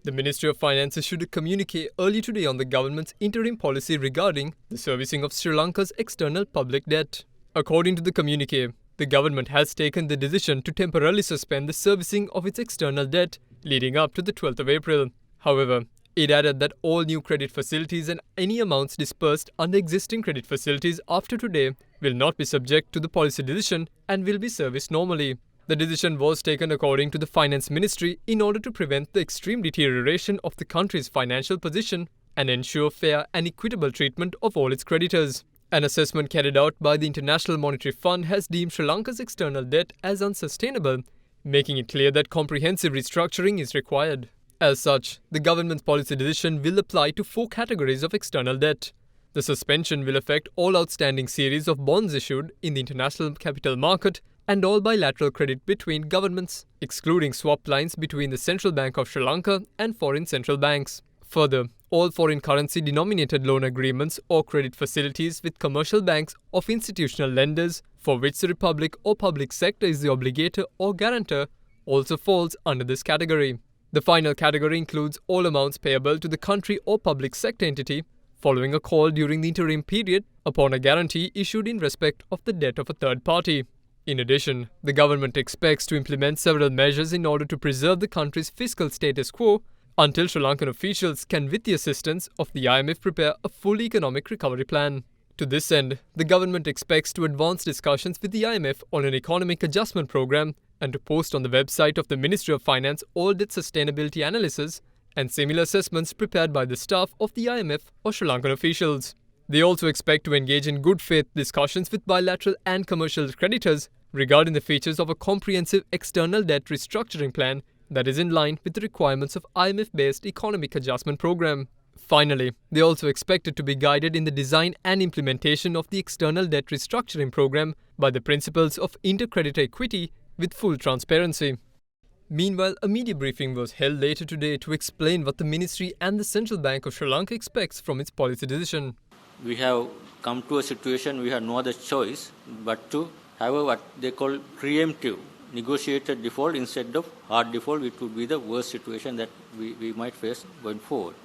The Ministry of Finance issued a communique early today on the government's interim policy regarding the servicing of Sri Lanka's external public debt. According to the communique, the government has taken the decision to temporarily suspend the servicing of its external debt leading up to the 12th of April. However, it added that all new credit facilities and any amounts disbursed under existing credit facilities after today will not be subject to the policy decision and will be serviced normally. The decision was taken according to the Finance Ministry in order to prevent the extreme deterioration of the country's financial position and ensure fair and equitable treatment of all its creditors. An assessment carried out by the International Monetary Fund has deemed Sri Lanka's external debt as unsustainable, making it clear that comprehensive restructuring is required. As such, the government's policy decision will apply to 4 categories of external debt. The suspension will affect all outstanding series of bonds issued in the international capital market and all bilateral credit between governments, excluding swap lines between the Central Bank of Sri Lanka and foreign central banks. Further, all foreign currency denominated loan agreements or credit facilities with commercial banks of institutional lenders for which the Republic or public sector is the obligator or guarantor also falls under this category. The final category includes all amounts payable to the country or public sector entity following a call during the interim period upon a guarantee issued in respect of the debt of a third party. In addition, the government expects to implement several measures in order to preserve the country's fiscal status quo until Sri Lankan officials can, with the assistance of the IMF, prepare a full economic recovery plan. To this end, the government expects to advance discussions with the IMF on an economic adjustment program and to post on the website of the Ministry of Finance all debt sustainability analysis and similar assessments prepared by the staff of the IMF or Sri Lankan officials. They also expect to engage in good faith discussions with bilateral and commercial creditors regarding the features of a comprehensive external debt restructuring plan that is in line with the requirements of IMF-based economic adjustment program. Finally, they also expected to be guided in the design and implementation of the external debt restructuring program by the principles of intercreditor equity with full transparency. Meanwhile, a media briefing was held later today to explain what the Ministry and the Central Bank of Sri Lanka expects from its policy decision. We have come to a situation we have no other choice but to have what they call preemptive negotiated default instead of hard default, which would be the worst situation that we might face going forward.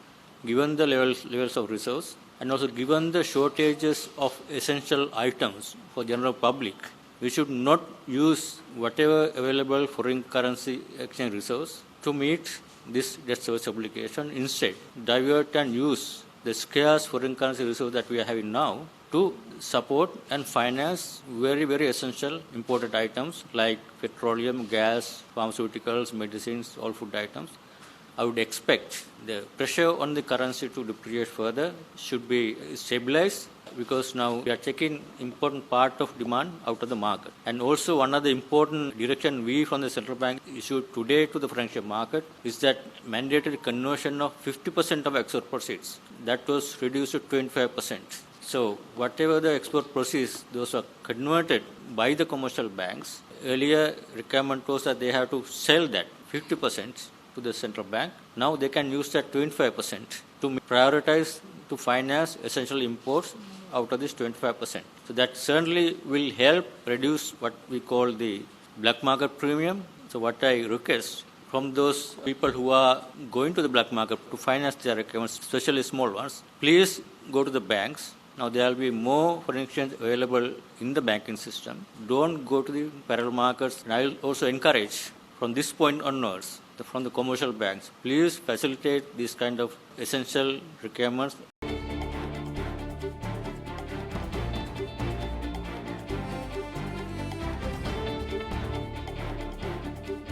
Given the levels of resource and also given the shortages of essential items for general public, we should not use whatever available foreign currency exchange resource to meet this debt service obligation. Instead, divert and use the scarce foreign currency resource that we are having now to support and finance very, very essential imported items like petroleum, gas, pharmaceuticals, medicines, all food items. I would expect the pressure on the currency to depreciate further should be stabilized because now we are taking important part of demand out of the market. And also one other important direction we from the central bank issued today to the financial market is that mandated conversion of 50% of export proceeds. That was reduced to 25%. So whatever the export proceeds, those are converted by the commercial banks. Earlier requirement was that they have to sell that 50% to the central bank. Now they can use that 25% to prioritize to finance essential imports out of this 25%. So that certainly will help reduce what we call the black market premium. So what I request from those people who are going to the black market to finance their requirements, especially small ones, please go to the banks. Now there will be more foreign exchange available in the banking system. Don't go to the parallel markets. And I will also encourage from this point onwards from the commercial banks, please facilitate these kind of essential requirements